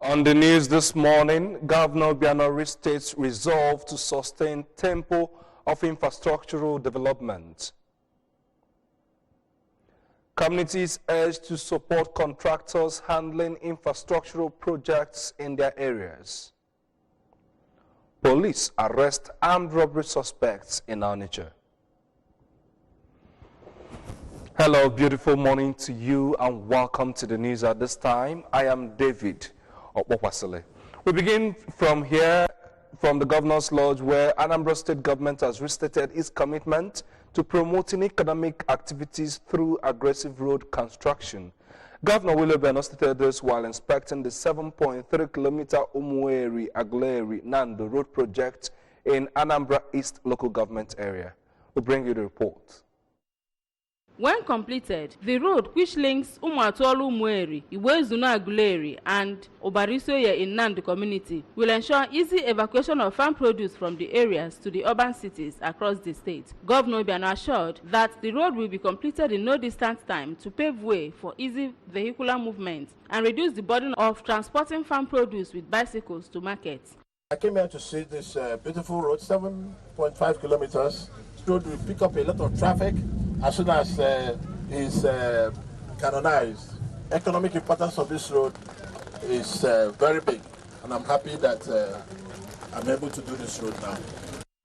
On the news this morning, Governor Obiano states resolve to sustain tempo of infrastructural development. Communities urged to support contractors handling infrastructural projects in their areas. Police arrest armed robbery suspects in Onitsha. Hello, beautiful morning to you and welcome to the news at this time. I am David Opopasile. We begin from here, from the Governor's Lodge, where Anambra State Government has restated its commitment to promoting economic activities through aggressive road construction. Governor Willie Obiano stated this while inspecting the 7.3-kilometer Umueri-Aguleri Nando road project in Anambra East local government area. We'll bring you the report. When completed, the road which links Umuatolu Umueri, Iwezuna Aguleri, and Obarisoye in Nando community will ensure easy evacuation of farm produce from the areas to the urban cities across the state. Governor Obiano assured that the road will be completed in no distant time to pave way for easy vehicular movement and reduce the burden of transporting farm produce with bicycles to markets. I came here to see this beautiful road, 7.5 kilometers. This road will pick up a lot of traffic as soon as it's canonized. Economic importance of this road is very big, and I'm happy that I'm able to do this road now.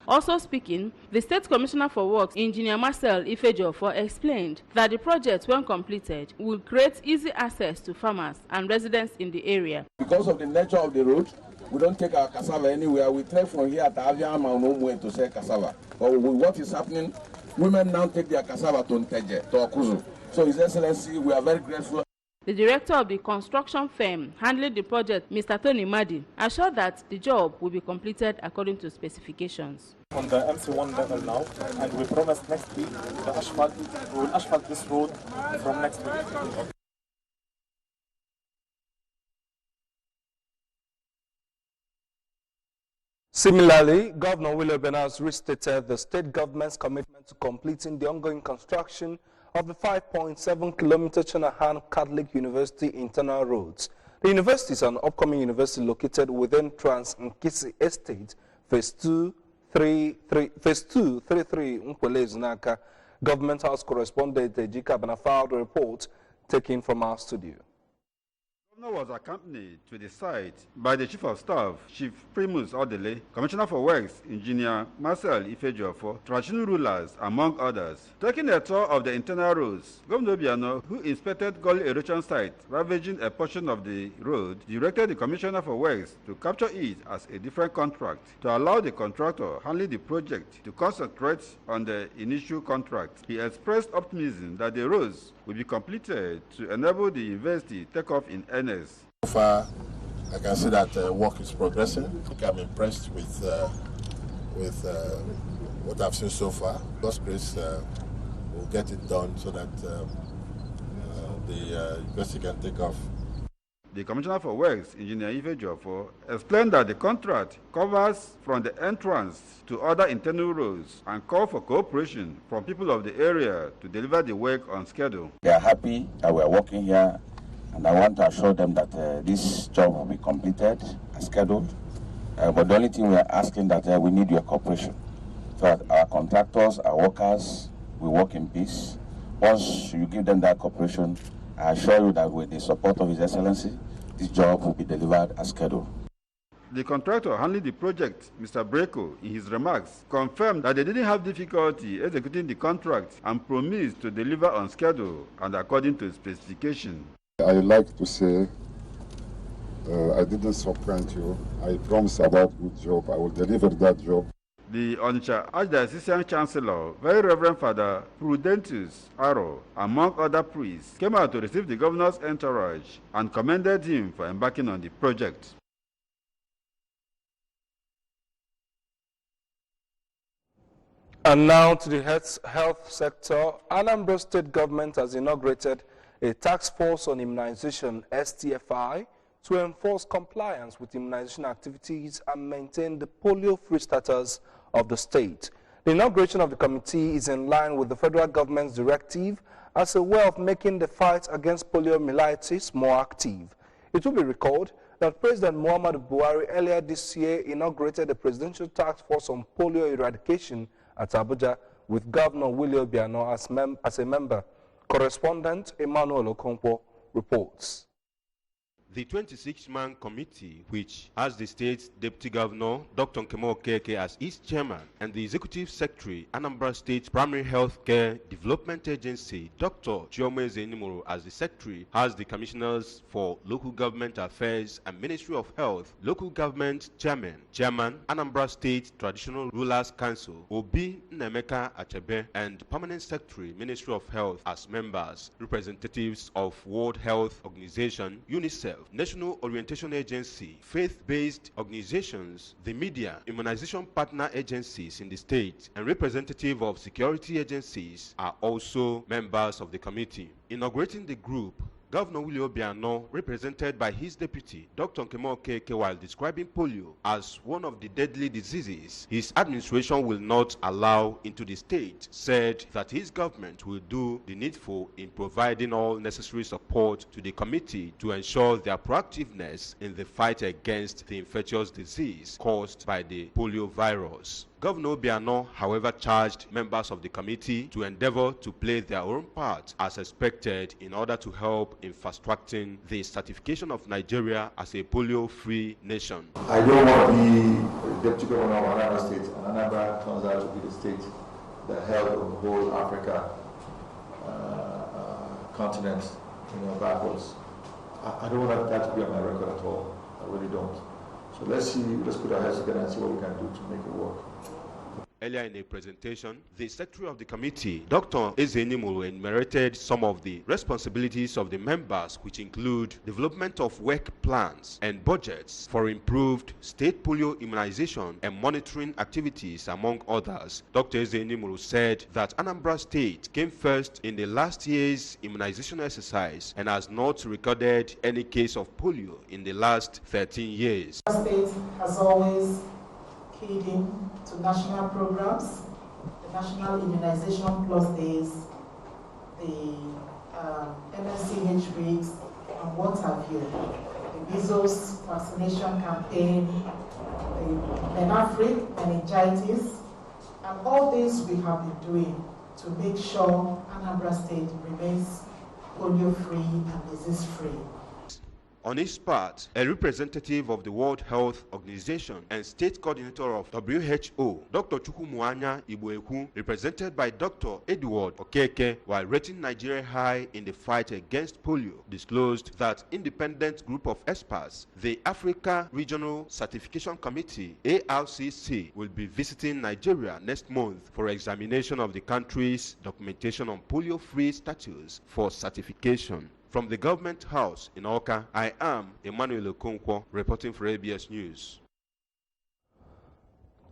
Also speaking, the State Commissioner for Works, Engineer Marcel Ifejiofor, explained that the project, when completed, will create easy access to farmers and residents in the area. Because of the nature of the road, we don't take our cassava anywhere. We trek from here at Aviam and Umwe to sell cassava. But with what is happening, women now take their cassava to Nteje, to Okuzu. So, His Excellency, we are very grateful. The director of the construction firm handling the project, Mr. Tony Madi, assured that the job will be completed according to specifications. On the MC1 level now, and we promise next week the asphalt, we will asphalt this road from next week. Similarly, Governor Willie Obiano has restated the state government's commitment to completing the ongoing construction of the 5.7-kilometer Chanahan Catholic University internal roads. The university is an upcoming university located within Trans-Nkisi Estate, Phase 233 Nkwele Zunaka. Government House correspondent Ejika Bana filed a report taken from our studio. The governor was accompanied to the site by the Chief of Staff, Chief Primus Odele, Commissioner for Works, Engineer Marcel Ifejiofor, traditional rulers, among others. Taking a tour of the internal roads, Governor Obiano, who inspected gully erosion site ravaging a portion of the road, directed the Commissioner for Works to capture it as a different contract to allow the contractor handling the project to concentrate on the initial contract. He expressed optimism that the roads will be completed to enable the university take off in earnest. So far, I can see that work is progressing. I think I'm impressed with what I've seen so far. God's grace, we'll get it done so that the university can take off. The Commissioner for Works, Engineer Ifejiofor, explained that the contract covers from the entrance to other internal roads and call for cooperation from people of the area to deliver the work on schedule. They are happy that we are working here, and I want to assure them that this job will be completed as scheduled. But the only thing we are asking that we need your cooperation, so that our contractors, our workers, will work in peace. Once you give them that cooperation, I assure you that with the support of His Excellency, this job will be delivered as scheduled. The contractor handling the project, Mr. Breko, in his remarks, confirmed that they didn't have difficulty executing the contract and promised to deliver on schedule and according to specification. I like to say, I didn't disappoint you. I promised about good job. I will deliver that job. The Onitsha Archdiocesan Chancellor, Very Reverend Father Prudentius Arrow, among other priests, came out to receive the governor's entourage and commended him for embarking on the project. And now to the health sector. Anambra State Government has inaugurated a task force on immunization, STFI, to enforce compliance with immunization activities and maintain the polio-free status of the state. The inauguration of the committee is in line with the federal government's directive as a way of making the fight against poliomyelitis more active. It will be recalled that President Muhammadu Buhari earlier this year inaugurated the Presidential Task Force on Polio Eradication at Abuja with Governor Willie Obiano as a member. Correspondent Emmanuel Okonkwo reports. The 26-man committee, which has the state's deputy governor, Dr. Nkemo Okeke, as its chairman, and the executive secretary, Anambra State Primary Health Care Development Agency, Dr. Chioma Ezenimoro, as the secretary, has the commissioners for local government affairs and Ministry of Health, local government chairman, Anambra State Traditional Rulers Council, Obi Nemeka Achebe, and permanent secretary, Ministry of Health, as members. Representatives of World Health Organization, UNICEF, National Orientation Agency, faith-based organizations, the media, immunization partner agencies in the state, and representative of security agencies are also members of the committee. Inaugurating the group, Governor Willie Obiano, represented by his deputy, Dr. Nkemo Okeke, while describing polio as one of the deadly diseases his administration will not allow into the state, said that his government will do the needful in providing all necessary support to the committee to ensure their proactiveness in the fight against the infectious disease caused by the polio virus. Governor Obiano, however, charged members of the committee to endeavor to play their own part as expected in order to help in fast-tracking the certification of Nigeria as a polio-free nation. I don't want to be the deputy governor of Anambra State, and Anambra turns out to be the state that held the whole Africa continent, backwards. I don't want that to be on my record at all. I really don't. So let's put our heads together and see what we can do to make it work. Earlier in a presentation, the secretary of the committee, Dr. Ezenimoro, enumerated some of the responsibilities of the members, which include development of work plans and budgets for improved state polio immunization and monitoring activities, among others. Dr. Ezenimoro said that Anambra State came first in the last year's immunization exercise and has not recorded any case of polio in the last 13 years. The state has always keyed in to national programs, the National Immunization Plus Days, the MSCH weeks, and what have you. The measles vaccination campaign, the menafric, meningitis, and all this we have been doing to make sure Anambra State remains polio-free and disease-free. On his part, a representative of the World Health Organization and state coordinator of WHO, Dr. Chukwumuanya Igboekwu, represented by Dr. Edward Okeke, while rating Nigeria high in the fight against polio, disclosed that independent group of experts, the Africa Regional Certification Committee, ARCC, will be visiting Nigeria next month for examination of the country's documentation on polio-free status for certification. From the government house in Oka, I am Emmanuel Okonkwo, reporting for ABS News.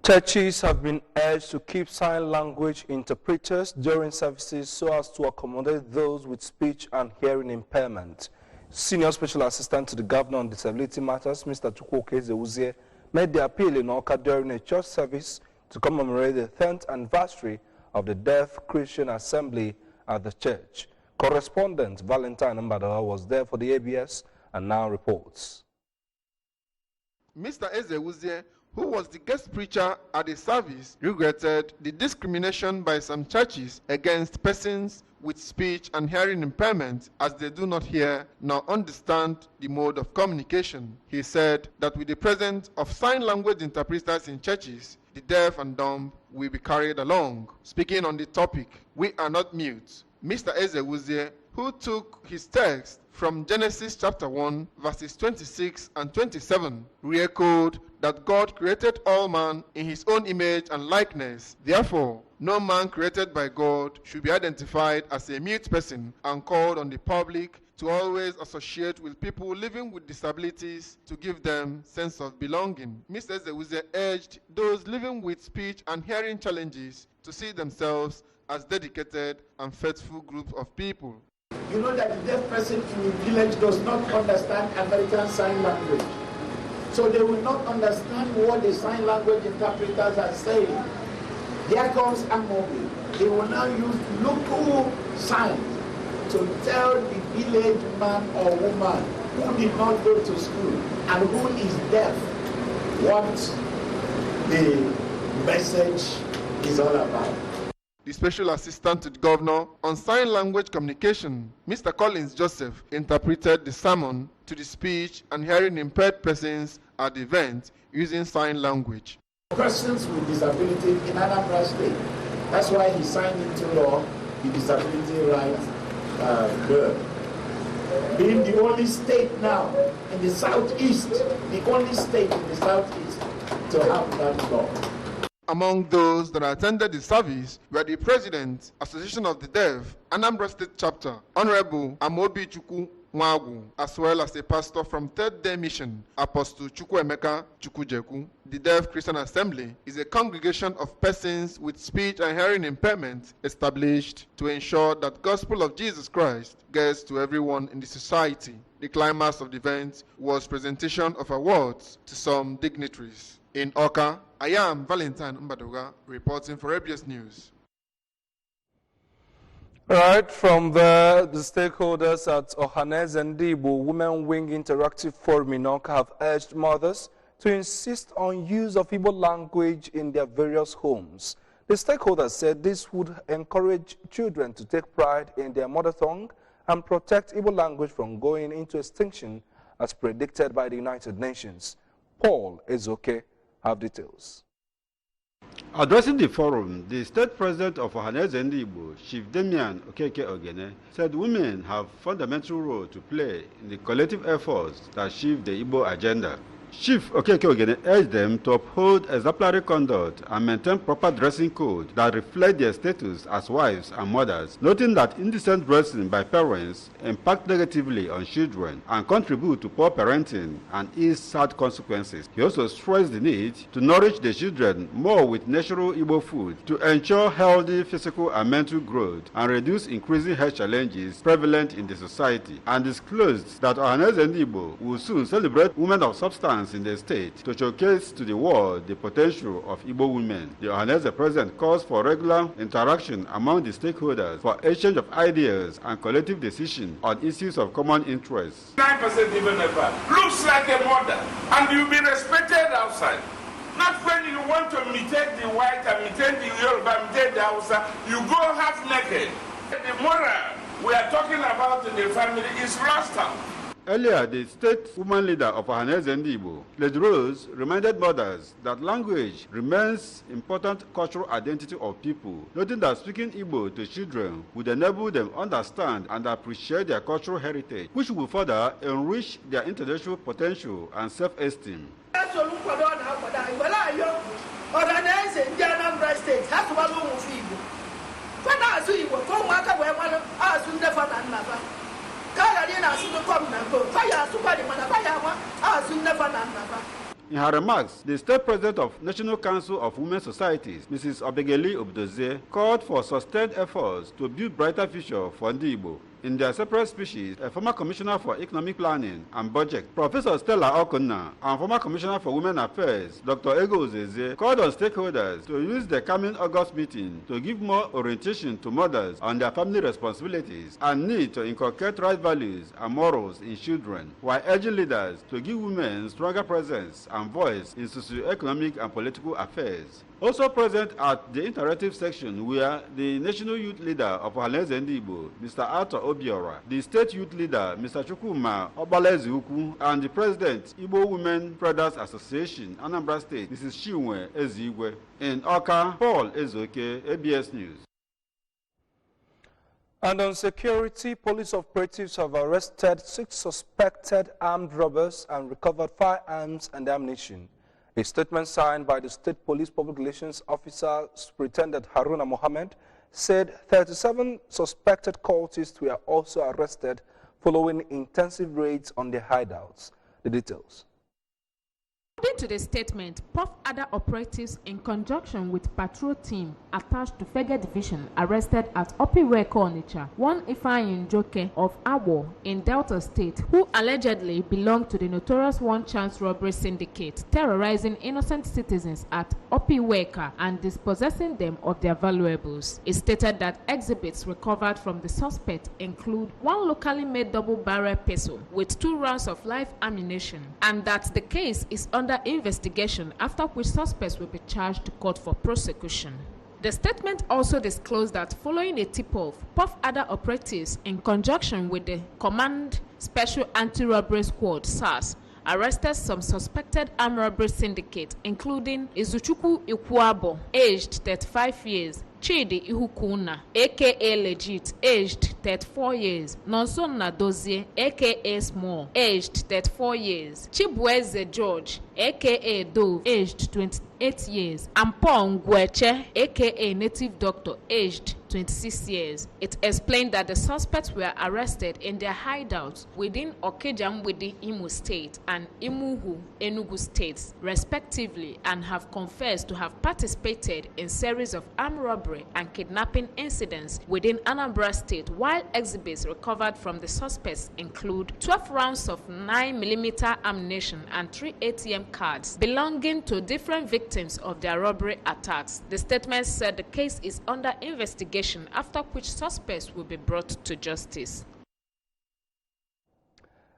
Churches have been urged to keep sign language interpreters during services so as to accommodate those with speech and hearing impairment. Senior Special Assistant to the Governor on Disability Matters, Mr. Chukwuka Ezeuzie, made the appeal in Oka during a church service to commemorate the 10th anniversary of the Deaf Christian Assembly at the church. Correspondent Valentine Anambra was there for the ABS and now reports. Mr. Ezeuzie, who was the guest preacher at the service, regretted the discrimination by some churches against persons with speech and hearing impairment, as they do not hear nor understand the mode of communication. He said that with the presence of sign language interpreters in churches, the deaf and dumb will be carried along. Speaking on the topic, "We are not mute," Mr. Ezeuzie, who took his text from Genesis chapter 1, verses 26 and 27, re-echoed that God created all man in his own image and likeness. Therefore, no man created by God should be identified as a mute person and called on the public to always associate with people living with disabilities to give them sense of belonging. Mr. Ezeuzie urged those living with speech and hearing challenges to see themselves as dedicated and faithful group of people. You know that the deaf person in the village does not understand American Sign Language. So they will not understand what the sign language interpreters are saying. Here comes Amobi. They will now use local signs to tell the village man or woman who did not go to school, and who is deaf, what the message is all about. The Special Assistant to the Governor on Sign Language Communication, Mr. Collins Joseph, interpreted the sermon to the speech and hearing impaired persons at the event using sign language. Persons with disability in Anambra State. That's why he signed into law the Disability Rights Bill. Being the only state now in the southeast, the only state in the southeast to have that law. Among those that attended the service were the President, Association of the Deaf, Anambra State Chapter, Honorable Amobi Chukwu Nwagu, as well as a pastor from Third Day Mission, Apostle Chukwuemeka Chukwujeku. The Deaf Christian Assembly is a congregation of persons with speech and hearing impairment established to ensure that the gospel of Jesus Christ gets to everyone in the society. The climax of the event was presentation of awards to some dignitaries. In Oka, I am Valentine Mbadoga, reporting for ABS News. Right, from the stakeholders at Ohaneze Ndigbo Women Wing Interactive Forum in Oka have urged mothers to insist on use of Igbo language in their various homes. The stakeholders said this would encourage children to take pride in their mother tongue and protect Igbo language from going into extinction as predicted by the United Nations. Paul Ezoke have details. Addressing the forum, the state president of Ohaneze Ndigbo, Chief Damian Okeke Ogene, said women have a fundamental role to play in the collective efforts that achieve the Igbo agenda. Chief Okeke Ogene urged them to uphold exemplary conduct and maintain proper dressing code that reflect their status as wives and mothers, noting that indecent dressing by parents impact negatively on children and contribute to poor parenting and ease sad consequences. He also stressed the need to nourish the children more with natural Igbo food to ensure healthy physical and mental growth and reduce increasing health challenges prevalent in the society, and disclosed that Ohaneze Ndigbo will soon celebrate Women of Substance in the state to showcase to the world the potential of Igbo women. The Ohaneze president calls for regular interaction among the stakeholders for exchange of ideas and collective decision on issues of common interest. 9% even ever looks like a mother, and you'll be respected outside. Not when you want to imitate the white and imitate the Yoruba, imitate the Hausa, you go half naked. The moral we are talking about in the family is lost out. Earlier, the state woman leader of Ohaneze Ndigbo, Lady Rose, reminded mothers that language remains important cultural identity of people, noting that speaking Igbo to children would enable them understand and appreciate their cultural heritage, which will further enrich their intellectual potential and self-esteem. In her remarks, the state president of National Council of Women Societies, Mrs. Obegeli Obdozie, called for sustained efforts to build brighter future for Ndigbo. In their separate speeches, a former commissioner for economic planning and budget, Professor Stella Okonna, and former commissioner for women affairs, Dr. Ego Uzeze, called on stakeholders to use the coming August meeting to give more orientation to mothers on their family responsibilities and need to inculcate right values and morals in children, while urging leaders to give women stronger presence and voice in socio-economic and political affairs. Also present at the interactive section were the national youth leader of Ohaneze Ndigbo, Mr. Arthur Obiora, the state youth leader, Mr. Chukwuma Obaleziukwu, and the president, Igbo Women Traders Association, Anambra State, Mrs. Chinwe Ezigwe. In Oka, Paul Ezoke, ABS News. And on security, police operatives have arrested 6 suspected armed robbers and recovered firearms and ammunition. A statement signed by the State Police Public Relations Officer, Superintendent Haruna Mohammed, said 37 suspected cultists were also arrested following intensive raids on their hideouts. The details. According to the statement, Puff other operatives in conjunction with patrol team attached to Fege Division arrested at Opiweke, Onitsha, one Ifeanyi Njoke of Awo in Delta State, who allegedly belonged to the notorious one-chance robbery syndicate, terrorizing innocent citizens at Opiweke and dispossessing them of their valuables. It stated that exhibits recovered from the suspect include one locally made double-barrel pistol with 2 rounds of live ammunition, and that the case is under investigation, after which suspects will be charged to court for prosecution. The statement also disclosed that following a tip-off, Puff other operatives in conjunction with the Command Special Anti-Robbery Squad (SARS) arrested some suspected armed robbery syndicate, including Izuchukwu Ikwuabo, aged 35 years, Chidi Ihukuna, aka Legit, aged 34 years, Nonson Nadozie, aka Small, aged 34 years, Chibueze George, aka Dove, aged 28 years, and Paul Ngweche, aka Native Doctor, aged 26 years. It explained that the suspects were arrested in their hideouts within Okejamwidi, Imo State, and Imuhu, Enugu States, respectively, and have confessed to have participated in series of armed robbery and kidnapping incidents within Anambra State, while exhibits recovered from the suspects include 12 rounds of 9mm ammunition and 3 ATM cards belonging to different victims of their robbery attacks. The statement said the case is under investigation, after which suspects will be brought to justice.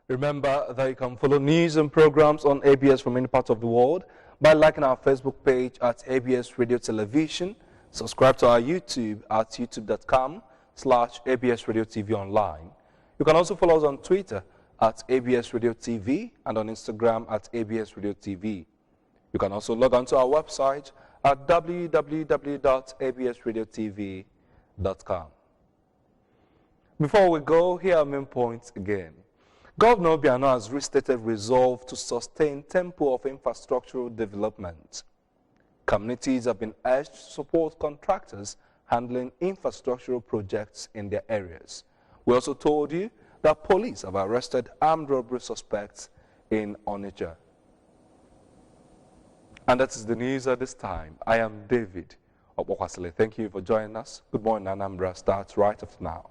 Remember that you can follow news and programs on ABS from any part of the world by liking our Facebook page at ABS Radio Television. Subscribe to our YouTube at youtube.com/ABS Radio TV Online. You can also follow us on Twitter at ABS Radio TV and on Instagram at ABS Radio TV. You can also log on to our website at www.absradiotv.com. Before we go, here are main points again. Governor Obiano has restated resolve to sustain tempo of infrastructural development. Communities have been urged to support contractors handling infrastructural projects in their areas. We also told you that police have arrested armed robbery suspects in Onitsha. And that is the news at this time. I am David Okwasile. Thank you for joining us. Good morning, Anambra starts right after now.